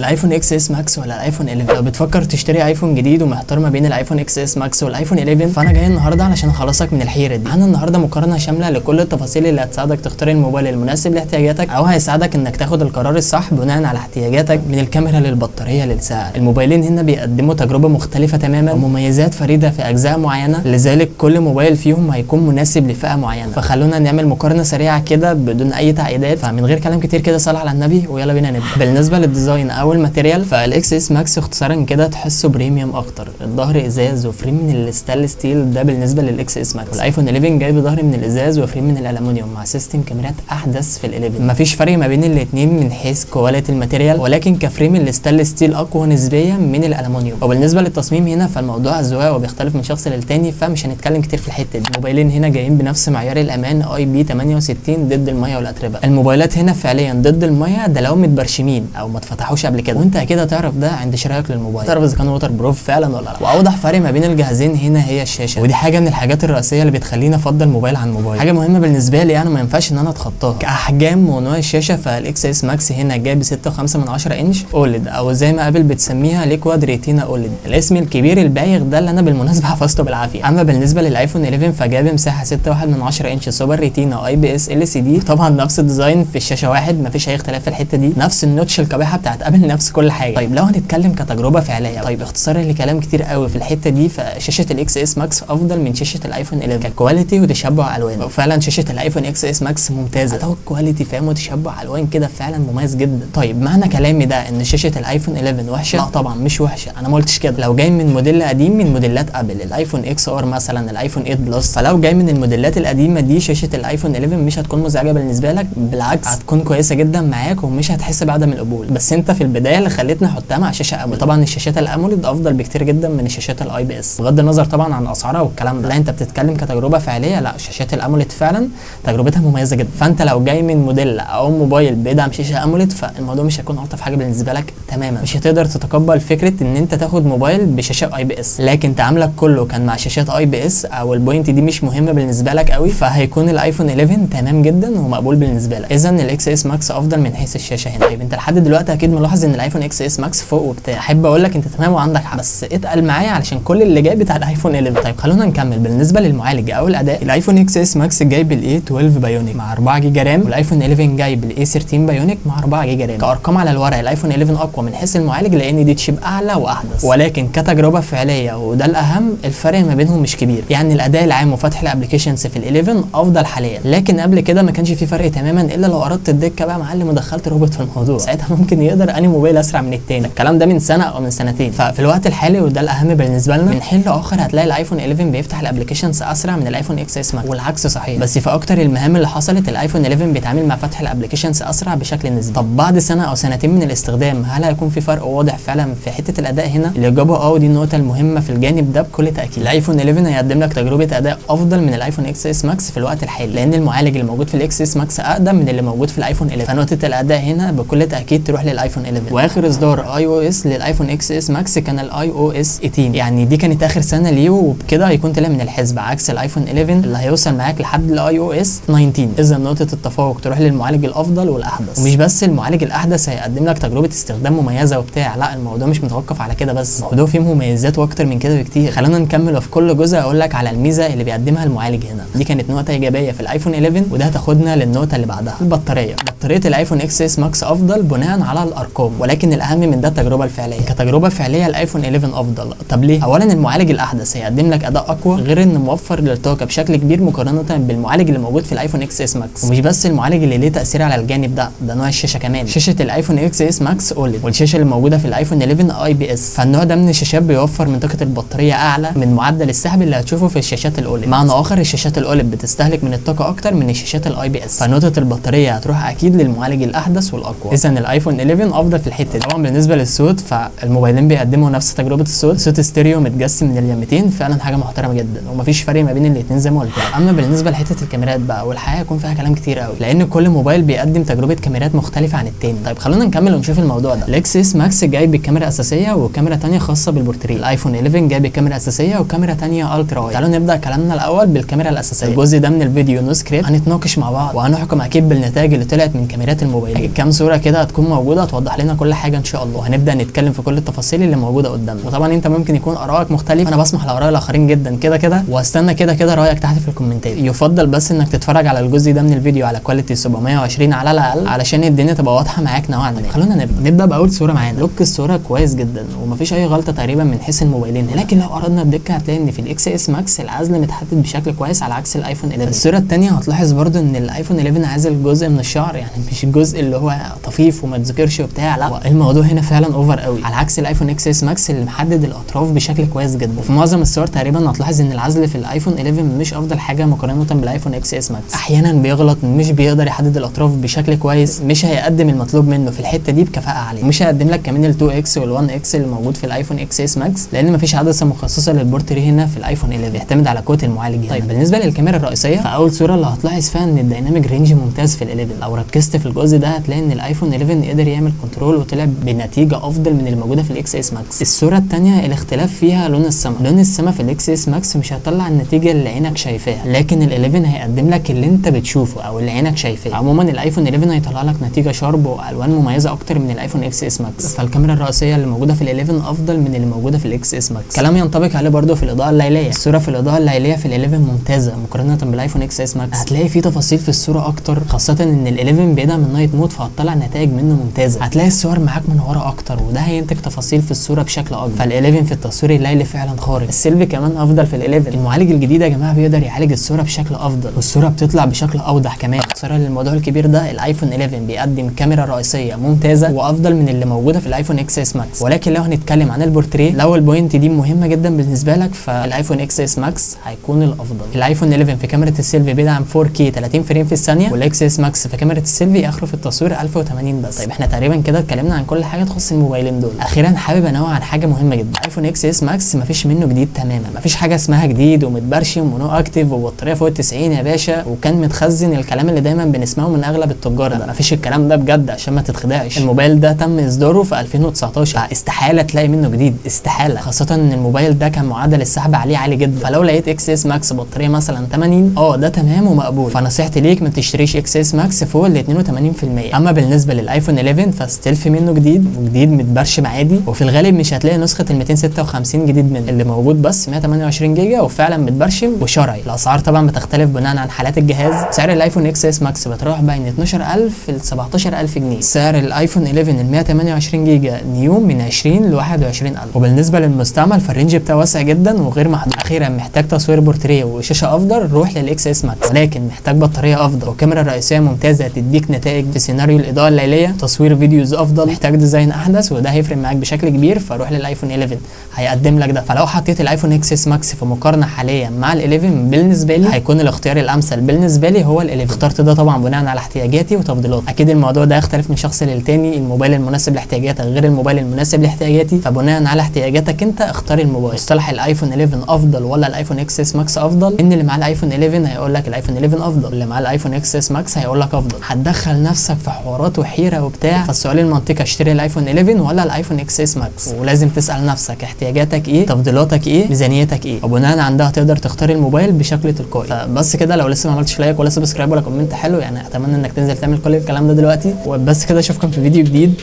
الايفون اكس اس ماكس ولا الايفون 11؟ لو بتفكر تشتري ايفون جديد ومحتار ما بين الايفون اكس اس ماكس والايفون 11، فانا جاي النهارده علشان اخلصك من الحيره دي. معانا النهارده مقارنه شامله لكل التفاصيل اللي هتساعدك تختار الموبايل المناسب لاحتياجاتك، او هيساعدك انك تاخد القرار الصح بناء على احتياجاتك، من الكاميرا للبطاريه للسعر. الموبايلين هنا بيقدموا تجربه مختلفه تماما ومميزات فريده في اجزاء معينه، لذلك كل موبايل فيهم هيكون مناسب لفئه معينه. فخلونا نعمل مقارنه سريعه كده بدون اي تعقيدات، فمن غير كلام كتير كده صلى على النبي ويلا بينا نبدا. بالنسبه للديزاين او الماتيريال، الاكس اس ماكس اختصارا كده تحسه بريميوم اكتر. الظهر ازاز وفريم من الستانلس ستيل، ده بالنسبه للاكس اس ماكس. والايفون 11 جاي بظهر من الازاز وفريم من الالومنيوم مع سيستم كاميرات احدث في ال11. مفيش فرق ما بين الاثنين من حيث كواليتي الماتيريال، ولكن كفريم الستانلس ستيل اقوى نسبيا من الالومنيوم. وبالنسبه للتصميم هنا فالموضوع اذواق وبيختلف من شخص للتاني، فمش هنتكلم كتير في الحته دي. الموبايلين هنا جايين بنفس معيار الامان IP68 ضد الميه والاتربه. الموبايلات هنا فعليا ضد الميه، ده لو متبرشمين او ما اتفتحوش قبل كده، وانت اكيد هتعرف ده عند شرائك للموبايل، تعرف اذا كان ووتر بروف فعلا ولا لا. واوضح فرق ما بين الجهازين هنا هي الشاشه، ودي حاجه من الحاجات الرئيسيه اللي بتخليني افضل موبايل عن موبايل. حاجه مهمه بالنسبه لي انا ما ينفعش ان انا اتخطاها. كاحجام ونوع الشاشه، فالاكس اس ماكس هنا جاي ب 6.5 انش اوليد، او زي ما ابل بتسميها ليكواد ريتينا اوليد، الاسم الكبير البايغ ده اللي انا بالمناسبه حفظته بالعافيه. اما بالنسبه للايفون 11 فجاي بمساحه 6.1 انش سوبر ريتينا IPS LCD، طبعا نفس الديزاين في الشاشه واحد، مفيش اي اختلاف في الحته دي، نفس النوتش القبيحه بتاعت ابل، نفس كل حاجه. طيب لو هنتكلم كتجربه فعليه، طيب اختصارا لكلام كتير قوي في الحته دي، فشاشه الاكس اس ماكس افضل من شاشه الايفون 11 ككواليتي وتشبع الوان. وفعلا شاشه الايفون اكس اس ماكس ممتازه، اداء كواليتي فاهم وتشبع الوان كده فعلا مميز جدا. طيب معنى كلامي ده ان شاشه الايفون 11 وحشه؟ لا طبعا مش وحشه، انا ما قلتش كده. لو جاي من موديل قديم من موديلات ابل، الايفون اكس ار مثلا، الايفون 8 بلس، فلو جاي من الموديلات القديمه دي شاشه الايفون 11 مش هتكون مزعجه بالنسبه لك، بالعكس هتكون كويسه جدا معاك ومش هتحس بعدم القبول. بس انت في البدايه اللي خلتني احطها مع شاشه اموليد. طبعا الشاشات الاموليد افضل بكتير جدا من الشاشات IPS، بغض النظر طبعا عن اسعارها والكلام ده. لا انت بتتكلم كتجربه فعليه، لا شاشات الاموليد فعلا تجربتها مميزه جدا. فانت لو جاي من موديل او موبايل بيدعم شاشه اموليد، فالموضوع مش هيكون الطف حاجه بالنسبه لك تماما. مش هتقدر تتقبل فكره ان انت تاخد موبايل بشاشه IPS، لكن تعاملك كله كان مع شاشات IPS او البوينت دي مش مهمه بالنسبه لك قوي، فهيكون الايفون 11 تمام جدا ومقبول بالنسبه لك. اذا الاكس اس ماكس افضل من حيث الشاشه هنا. طيب انت لحد دلوقتي اكيد ملاحظ ان الايفون اكس اس ماكس فوق وبتاع، احب اقول لك انت تمام وعندك حق، بس اتقل معايا علشان كل اللي جاي بتاع الايفون 11. طيب خلونا نكمل. بالنسبه للمعالج او الاداء، الايفون اكس اس ماكس جاي بالاي 12 بايونيك مع 4 جيجا رام، والايفون 11 جاي بالاي 13 بايونيك مع 4 جيجا رام. كارقام على الورق الايفون 11 اقوى من حيث المعالج لان دي تشيب اعلى واحدث، ولكن كتجربه فعليه وده الاهم الفرق ما بينهم مش كبير. يعني الاداء العام وفتح الابلكيشنز في ال11 افضل حاليا، لكن قبل كده ما كانش في فرق تماما، الا لو اردت الدكه بقى معلم ودخلت روبوت في الموضوع، ساعتها ممكن يقدر انهي موبايل اسرع من التاني. الكلام ده من سنه او من سنتين. ففي الوقت الحالي وده الاهم بالنسبه لنا، من حين لاخر هتلاقي الايفون 11 بيفتح الابلكيشنز اسرع من الايفون اكس اس ماكس، والعكس صحيح. بس في اكتر المهام اللي حصلت الايفون 11 بيتعامل مع فتح الابلكيشنز اسرع بشكل نسبي. طب بعد سنه او سنتين من الاستخدام هل هيكون في فرق واضح فعلا في حته الاداء هنا؟ الاجابه ودي النقطه المهمه في الجانب ده بكل تاكيد. الايفون 11 هيقدم لك تجربه اداء افضل من الايفون اكس اس ماكس في الوقت الحالي، لان المعالج اللي موجود في الاكس اس ماكس اقدم من اللي موجود في الايفون 11، فنقطه الاداء هنا بكل تاكيد تروح للايفون 11. واخر اصدار iOS للايفون اكس اس ماكس كان iOS 18، يعني دي كانت اخر سنه ليه، وبكده هيكون طلع من الحسب، عكس الايفون 11 اللي هيوصل معاك لحد iOS 19. اذا نقطه التفوق تروح للمعالج الافضل والاحدث. ومش بس المعالج الاحدث هيقدم لك تجربه استخدام مميزه وبتاع، لا الموضوع مش متوقف على كده بس، الموضوع فيه مميزات واكتر من كده بكتير. خلينا نكمل وفي كل جزء اقول لك على الميزه اللي بيقدمها المعالج هنا. دي كانت نقطه ايجابيه في الايفون 11، وده هتاخدنا للنقطه اللي بعدها، البطاريه. بطاريه الايفون اكس اس ماكس افضل بناء على الارقام، ولكن الاهم من ده التجربه الفعليه. كتجربه فعليه الايفون 11 افضل. طب ليه؟ اولا المعالج الاحدث هيقدم لك اداء اقوى، غير انه موفر للطاقه بشكل كبير مقارنه بالمعالج اللي موجود في الايفون اكس اس ماكس. ومش بس المعالج اللي ليه تاثير على الجانب ده نوع الشاشه كمان. شاشه الايفون اكس اس ماكس اوليد، والشاشه اللي موجوده في الايفون 11 IPS، فالنوع ده من الشاشات بيوفر من طاقه البطاريه اعلى من معدل السحب اللي هتشوفه في الشاشات الاوليد. معنى اخر الشاشات الاوليد بتستهلك من الطاقه اكتر من الشاشات IPS، فنقطه البطاريه هتروح اكيد للمعالج الاحدث والاقوى. اذا الايفون 11 افضل في الحته دي. طبعا بالنسبه للصوت فالموبايلين بيقدموا نفس تجربه الصوت، صوت ستيريو متجسم من اليمتين، فعلا حاجه محترمه جدا ومفيش فرق ما بين الاثنين زي ما قلت. اما بالنسبه لحته الكاميرات بقى، والحقيقه يكون فيها كلام كتير قوي، لان كل موبايل بيقدم تجربه كاميرات مختلفه عن التاني. طيب خلونا نكمل ونشوف الموضوع ده. الاكس اس ماكس جاي بكاميرا اساسيه وكاميرا ثانيه خاصه بالبورتريه. الايفون 11 جاي بكاميرا اساسيه وكاميرا ثانيه الترا وايد. تعالوا نبدا كلامنا الاول بالكاميرا الاساسيه. الجزء ده من الفيديو نو سكريبت، هنتناقش مع بعض وهنحكم اكيد بالنتائج اللي طلعت من كاميرات الموبايل. كام صوره كده هتكون موجوده توضح لنا لنا كل حاجه ان شاء الله، وهنبدا نتكلم في كل التفاصيل اللي موجوده قدامنا. وطبعا انت ممكن يكون ارائك مختلفه، انا بسمح لاراء الاخرين جدا كده واستنى كده رايك تحت في الكومنتات. يفضل بس انك تتفرج على الجزء ده من الفيديو على كواليتي 720 على الاقل علشان الدنيا تبقى واضحه معاك نوعا ما. خلونا نبدا باول صوره معانا. لوك الصوره كويس جدا ومفيش اي غلطه تقريبا من حيث الموبايلين، لكن لو قررنا بدقه هتلاقي ان في الاكس اس ماكس العزل متحدد بشكل كويس على عكس الايفون 11. الصوره الثانيه هتلاحظ برده ان الايفون 11 عازل جزء من الشعر، يعني مش الجزء اللي هو طفيف وما تذكرش وبتاع، لا الموضوع هنا فعلا اوفر قوي على عكس الايفون اكس اس ماكس اللي محدد الاطراف بشكل كويس جدا. وفي معظم الصور تقريبا هتلاحظ ان العزل في الايفون 11 مش افضل حاجه مقارنه بالايفون اكس اس ماكس، احيانا بيغلط، مش بيقدر يحدد الاطراف بشكل كويس، مش هيقدم المطلوب منه في الحته دي بكفاءه عاليه، مش هيقدم لك كمان ال2 اكس وال1 اكس اللي موجود في الايفون اكس اس ماكس، لان مفيش عدسه مخصصه للبورتريه هنا في الايفون 11، بيعتمد على قوه المعالج. طيب بالنسبه للكاميرا الرئيسيه، فاول صوره اللي هتلاحظ فيها ان الديناميك رينج ممتاز في ال11. لو ركزت في الجزء ده هتلاقي ان الايفون 11 قدر يعمل كنترول وطلع بنتيجه افضل من الموجوده في الاكس اس ماكس. الصوره الثانيه الاختلاف فيها لون السما. لون السما في الاكس اس ماكس مش هيطلع النتيجه اللي عينك شايفاها، لكن ال11 هيقدم لك اللي انت بتشوفه او اللي عينك شايفاه. عموما الايفون 11 هيطلع لك نتيجه شارب والوان مميزه اكتر من الايفون اكس اس ماكس، فالكاميرا الرئيسيه اللي موجوده في ال11 افضل من اللي موجوده في الاكس اس ماكس. كلام ينطبق عليه برده في الاضاءه الليليه. الصوره في الاضاءه الليليه في ال11 ممتازه مقارنه بالايفون اكس اس ماكس، هتلاقي فيه تفاصيل في الصوره اكتر، خاصه ان ال11 بيدعم النايت مود فهتطلع نتائج منه ممتازه. هتلاقي الصور معاك منوره اكتر وده هينتج تفاصيل في الصوره بشكل اكبر، فال11 في التصوير الليلي فعلا خارق. السيلفي كمان افضل في ال11. المعالج الجديد يا جماعه بيقدر يعالج الصوره بشكل افضل والصوره بتطلع بشكل اوضح كمان. اختصارا للموضوع الكبير ده، الايفون 11 بيقدم كاميرا رئيسيه ممتازه وافضل من اللي موجوده في الايفون اكس اس ماكس. ولكن لو هنتكلم عن البورتريه، لو البوينت دي مهمه جدا بالنسبه لك، فالايفون اكس اس ماكس هيكون الافضل. الايفون 11 في كاميرا السيلفي بيدعم 4K 30 فريم في الثانيه، والاكس اس ماكس في كاميرا السيلفي اخره في التصوير 1080 بس. طيب احنا تقريبا كده اتكلمنا عن كل حاجه تخص الموبايلين دول. اخيرا حابب انوه عن حاجه مهمه جدا. الايفون اكس اس ماكس مفيش منه جديد تماما، مفيش حاجه اسمها جديد ومتبرشم ونو اكتيف وبطاريه فوق ال 90 يا باشا وكان متخزن، الكلام اللي دايما بنسمعه من اغلب التجار ده. مفيش الكلام ده بجد عشان ما تتخدعش. الموبايل ده تم اصداره في 2019، فاستحاله تلاقي منه جديد، استحاله، خاصه ان الموبايل ده كان معدل السحب عليه عالي جدا. فلو لقيت اكس اس ماكس بطاريه مثلا 80 ده تمام ومقبول، فنصيحتي ليك ما تشتريش اكس اس ماكس فوق ال 82%. اما بالنسبه للايفون 11 فستيل في منه جديد وجديد متبرشم عادي، وفي الغالب مش هتلاقي نسخه ال 256 جديد منه، اللي موجود بس 128 جيجا وفعلا متبرشم وشرعي. الاسعار طبعا بتختلف بناء عن حالات الجهاز. سعر الايفون اكس اس ماكس بتروح بين 12000 ل 17000 جنيه. سعر الايفون 11 ال 128 جيجا نيو من 20 ل 21000. وبالنسبه للمستعمل فالرينج بتاعه واسع جدا وغير محدود. اخيرا محتاج تصوير بورتريه وشاشه افضل، روح للاكس اس ماكس. ولكن محتاج بطاريه افضل وكاميرا رئيسيه ممتازه تديك نتائج في سيناريو الاضاءه الليليه، تصوير فيديوز افضل، محتاج ديزاين احدث وده هيفرق معاك بشكل كبير، فروح للايفون 11 هيقدم لك ده. فلو حطيت الايفون اكس اس ماكس في مقارنه حاليا مع ال11 بالنسبه لي هيكون الاختيار الامثل بالنسبه لي هو ال11. اخترت ده طبعا بناء على احتياجاتي وتفضيلاتي. اكيد الموضوع ده يختلف من شخص للتاني، الموبايل المناسب لاحتياجاتك غير الموبايل المناسب لاحتياجاتي، فبناء على احتياجاتك انت اختار الموبايل. مصطلح الايفون 11 افضل ولا الايفون اكس اس ماكس افضل، ان اللي معاه الايفون 11 هيقول لك الايفون 11 افضل، اللي معاه الايفون اكس اس ماكس هيقول لك افضل. هتدخل نفسك في حوارات وحيره وبتاع، فالسؤال المنطقي اشتري الايفون 11 ولا الايفون اكس اس ماكس، ولازم تسال نفسك احتياجاتك ايه، تفضيلاتك ايه، ميزانيتك ايه، وبناء عن ده تقدر تختار الموبايل بشكل تلقائي. فبس كده، لو لسه ما عملتش لايك ولا سبسكرايب ولا كومنت حلو، يعني اتمنى انك تنزل تعمل كل الكلام ده دلوقتي. وبس كده، اشوفكم في فيديو جديد.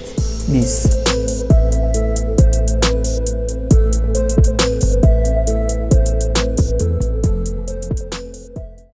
بيس.